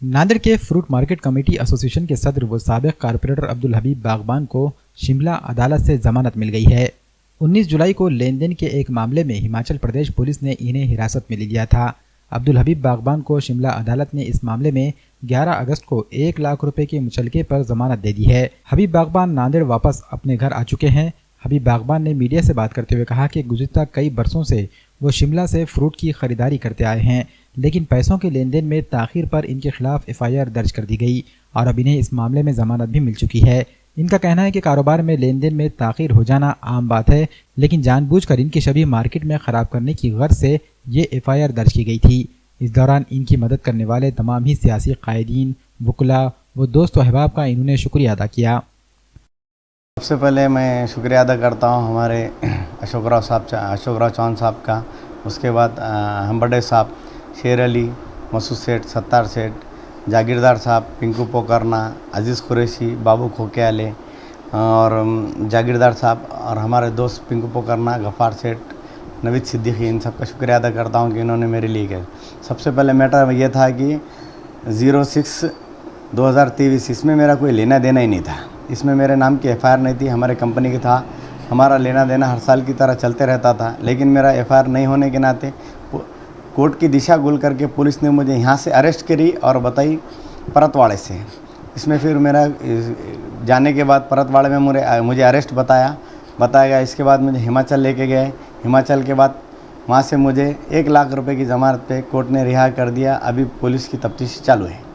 नांदेड़ के fruit market committee association के सदर व साबिक कारपोरेटर अब्दुल हबीब बागबान को शिमला अदालत से जमानत मिल गई है। 19 जुलाई को लेन देन के एक मामले में हिमाचल प्रदेश पुलिस ने इन्हें हिरासत में ले लिया था। अब्दुल हबीब बागबान को शिमला अदालत ने इस मामले में 11 अगस्त को 1 लाख रुपए के मुचलके पर जमानत दे दी है। हबीब बागबान नांदेड़ वापस अपने घर आ चुके हैं। हबीब बागबान ने मीडिया से बात करते हुए कहा कि गुज़िश्ता कई बरसों से वो शिमला से फ्रूट की खरीदारी करते आए हैं, लेकिन पैसों के लेन देन में ताख़ीर पर इनके खिलाफ एफआईआर दर्ज कर दी गई और अब इन्हें इस मामले में जमानत भी मिल चुकी है। इनका कहना है कि कारोबार में लेन देन में ताख़ीर हो जाना आम बात है, लेकिन जानबूझकर इनकी छवि मार्केट में ख़राब करने की गर्ज से ये एफआईआर दर्ज की गई थी। इस दौरान इनकी मदद करने वाले तमाम ही सियासी कायदीन, वकला व दोस्त व अहबाब का इन्होंने शुक्रिया अदा किया। सबसे पहले मैं शुक्रिया अदा करता हूँ हमारे अशोक राव चौहान साहब का। उसके बाद हम्बर्डे साहब, शेर अली, मसूद सेठ, सत्तार सेठ, जागीरदार साहब, पिंकू पोकरना, अजीज़ कुरैशी, बाबू खोकेआले और जागीरदार साहब और हमारे दोस्त पिंकू पोकरना, गफ़ार सेठ, नवीद सिद्दीकी, इन सब का शुक्रिया अदा करता हूँ कि इन्होंने मेरे लिए किया। सबसे पहले मैटर ये था कि 06/2023 इसमें मेरा कोई लेना देना ही नहीं था। इसमें मेरे नाम की एफआईआर नहीं थी, हमारे कंपनी की था। हमारा लेना देना हर साल की तरह चलते रहता था, लेकिन मेरा एफआईआर नहीं होने के नाते कोर्ट की दिशा गुल करके पुलिस ने मुझे यहाँ से अरेस्ट करी और बताई परतवाड़े से। इसमें फिर मेरा जाने के बाद परतवाड़े में मुझे अरेस्ट बताया गया। इसके बाद मुझे हिमाचल लेके गए। हिमाचल के बाद वहाँ से मुझे 1 लाख रुपए की ज़मानत पे कोर्ट ने रिहा कर दिया। अभी पुलिस की तफ्तीश चालू है।